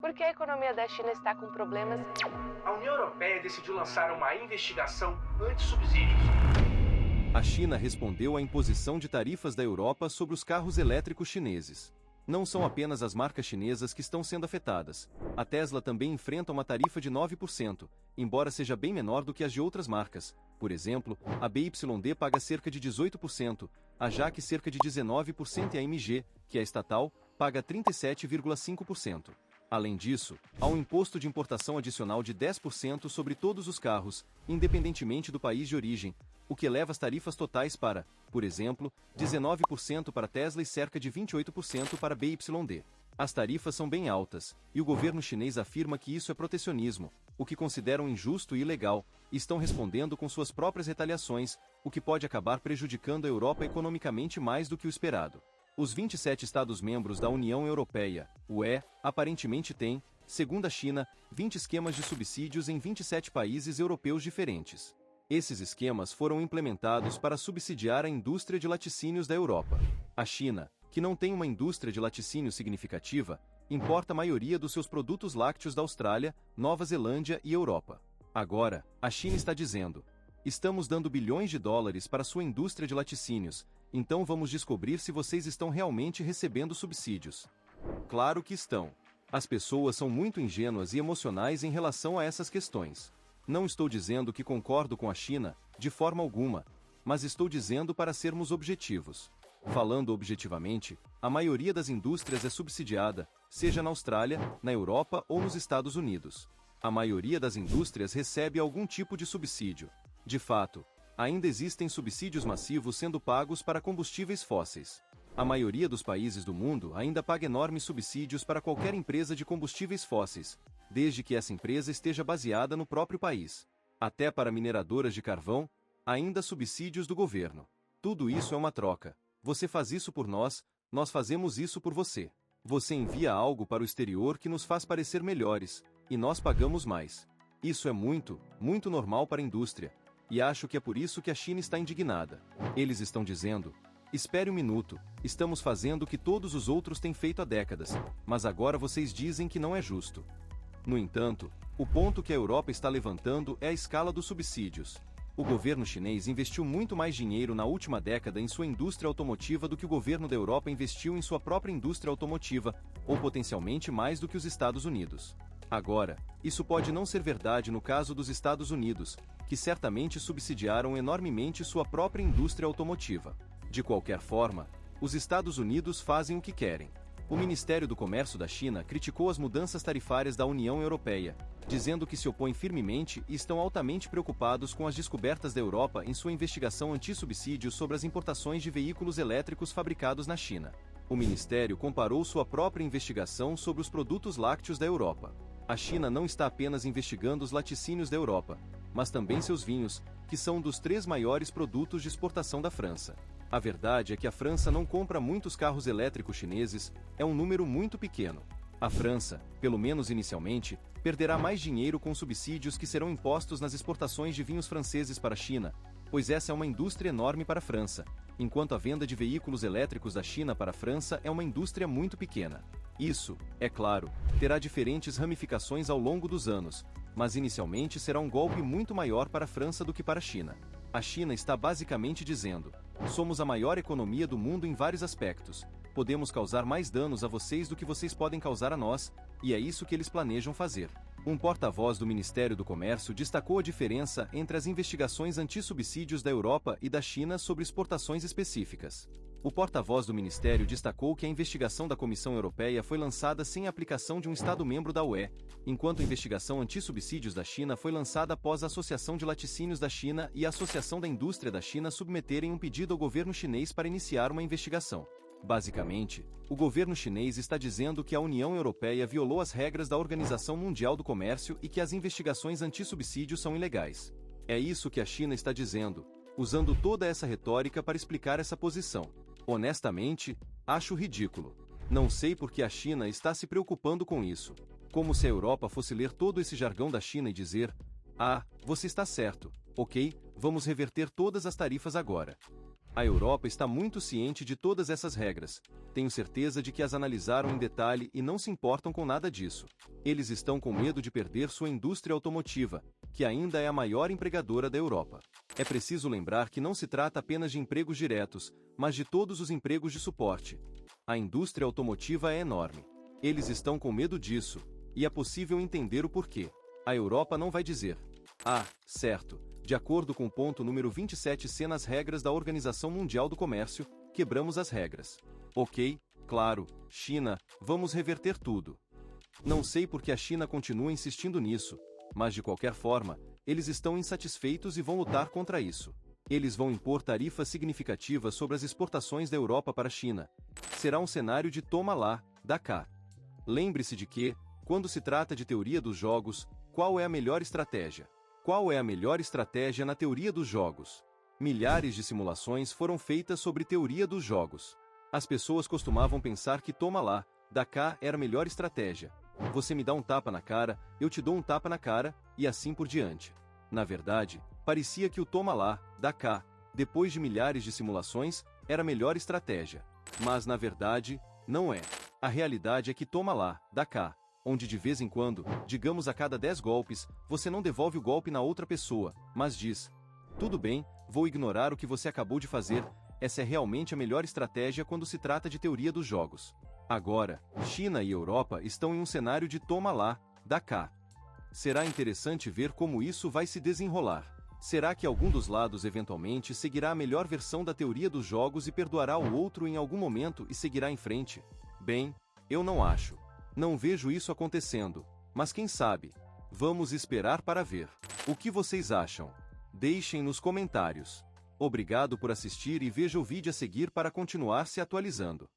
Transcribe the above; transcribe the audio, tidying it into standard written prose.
por que a economia da China está com problemas. A União Europeia decidiu lançar uma investigação anti-subsídios. A China respondeu à imposição de tarifas da Europa sobre os carros elétricos chineses. Não são apenas as marcas chinesas que estão sendo afetadas. A Tesla também enfrenta uma tarifa de 9%, embora seja bem menor do que as de outras marcas. Por exemplo, a BYD paga cerca de 18%, a JAC cerca de 19% e a MG, que é estatal, paga 37,5%. Além disso, há um imposto de importação adicional de 10% sobre todos os carros, independentemente do país de origem, o que eleva as tarifas totais para, por exemplo, 19% para Tesla e cerca de 28% para BYD. As tarifas são bem altas, e o governo chinês afirma que isso é protecionismo, o que consideram injusto e ilegal, e estão respondendo com suas próprias retaliações, o que pode acabar prejudicando a Europa economicamente mais do que o esperado. Os 27 Estados-membros da União Europeia, UE, aparentemente têm, segundo a China, 20 esquemas de subsídios em 27 países europeus diferentes. Esses esquemas foram implementados para subsidiar a indústria de laticínios da Europa. A China, que não tem uma indústria de laticínio significativa, importa a maioria dos seus produtos lácteos da Austrália, Nova Zelândia e Europa. Agora, a China está dizendo: estamos dando bilhões de dólares para sua indústria de laticínios, então vamos descobrir se vocês estão realmente recebendo subsídios. Claro que estão. As pessoas são muito ingênuas e emocionais em relação a essas questões. Não estou dizendo que concordo com a China, de forma alguma, mas estou dizendo para sermos objetivos. Falando objetivamente, a maioria das indústrias é subsidiada, seja na Austrália, na Europa ou nos Estados Unidos. A maioria das indústrias recebe algum tipo de subsídio. De fato, ainda existem subsídios massivos sendo pagos para combustíveis fósseis. A maioria dos países do mundo ainda paga enormes subsídios para qualquer empresa de combustíveis fósseis, desde que essa empresa esteja baseada no próprio país. Até para mineradoras de carvão, ainda há subsídios do governo. Tudo isso é uma troca. Você faz isso por nós, nós fazemos isso por você. Você envia algo para o exterior que nos faz parecer melhores, e nós pagamos mais. Isso é muito, muito normal para a indústria, e acho que é por isso que a China está indignada. Eles estão dizendo: espere um minuto, estamos fazendo o que todos os outros têm feito há décadas, mas agora vocês dizem que não é justo. No entanto, o ponto que a Europa está levantando é a escala dos subsídios. O governo chinês investiu muito mais dinheiro na última década em sua indústria automotiva do que o governo da Europa investiu em sua própria indústria automotiva, ou potencialmente mais do que os Estados Unidos. Agora, isso pode não ser verdade no caso dos Estados Unidos, que certamente subsidiaram enormemente sua própria indústria automotiva. De qualquer forma, os Estados Unidos fazem o que querem. O Ministério do Comércio da China criticou as mudanças tarifárias da União Europeia, dizendo que se opõem firmemente e estão altamente preocupados com as descobertas da Europa em sua investigação anti-subsídios sobre as importações de veículos elétricos fabricados na China. O Ministério comparou sua própria investigação sobre os produtos lácteos da Europa. A China não está apenas investigando os laticínios da Europa, mas também seus vinhos, que são um dos 3 maiores produtos de exportação da França. A verdade é que a França não compra muitos carros elétricos chineses, é um número muito pequeno. A França, pelo menos inicialmente, perderá mais dinheiro com subsídios que serão impostos nas exportações de vinhos franceses para a China, pois essa é uma indústria enorme para a França, enquanto a venda de veículos elétricos da China para a França é uma indústria muito pequena. Isso, é claro, terá diferentes ramificações ao longo dos anos, mas inicialmente será um golpe muito maior para a França do que para a China. A China está basicamente dizendo: somos a maior economia do mundo em vários aspectos, podemos causar mais danos a vocês do que vocês podem causar a nós, e é isso que eles planejam fazer. Um porta-voz do Ministério do Comércio destacou a diferença entre as investigações anti-subsídios da Europa e da China sobre exportações específicas. O porta-voz do Ministério destacou que a investigação da Comissão Europeia foi lançada sem a aplicação de um Estado-membro da UE, enquanto a investigação anti-subsídios da China foi lançada após a Associação de Laticínios da China e a Associação da Indústria da China submeterem um pedido ao governo chinês para iniciar uma investigação. Basicamente, o governo chinês está dizendo que a União Europeia violou as regras da Organização Mundial do Comércio e que as investigações anti-subsídios são ilegais. É isso que a China está dizendo, usando toda essa retórica para explicar essa posição. Honestamente, acho ridículo. Não sei por que a China está se preocupando com isso. Como se a Europa fosse ler todo esse jargão da China e dizer: ah, você está certo, ok, vamos reverter todas as tarifas agora. A Europa está muito ciente de todas essas regras. Tenho certeza de que as analisaram em detalhe e não se importam com nada disso. Eles estão com medo de perder sua indústria automotiva, que ainda é a maior empregadora da Europa. É preciso lembrar que não se trata apenas de empregos diretos, mas de todos os empregos de suporte. A indústria automotiva é enorme. Eles estão com medo disso, e é possível entender o porquê. A Europa não vai dizer: "Ah, certo, de acordo com o ponto número 27c nas regras da Organização Mundial do Comércio, quebramos as regras. Ok, claro, China, vamos reverter tudo." Não sei por que a China continua insistindo nisso, mas de qualquer forma, eles estão insatisfeitos e vão lutar contra isso. Eles vão impor tarifas significativas sobre as exportações da Europa para a China. Será um cenário de toma lá, dá cá. Lembre-se de que, quando se trata de teoria dos jogos, qual é a melhor estratégia? Qual é a melhor estratégia na teoria dos jogos? Milhares de simulações foram feitas sobre teoria dos jogos. As pessoas costumavam pensar que toma lá, dá cá era a melhor estratégia. Você me dá um tapa na cara, eu te dou um tapa na cara, e assim por diante. Na verdade, parecia que o toma lá, dá cá, depois de milhares de simulações, era a melhor estratégia. Mas na verdade, não é. A realidade é que toma lá, dá cá, onde de vez em quando, digamos a cada 10 golpes, você não devolve o golpe na outra pessoa, mas diz: "Tudo bem, vou ignorar o que você acabou de fazer." Essa é realmente a melhor estratégia quando se trata de teoria dos jogos. Agora, China e Europa estão em um cenário de toma lá, dá cá. Será interessante ver como isso vai se desenrolar. Será que algum dos lados eventualmente seguirá a melhor versão da teoria dos jogos e perdoará o outro em algum momento e seguirá em frente? Bem, eu não acho. Não vejo isso acontecendo, mas quem sabe? Vamos esperar para ver. O que vocês acham? Deixem nos comentários. Obrigado por assistir e veja o vídeo a seguir para continuar se atualizando.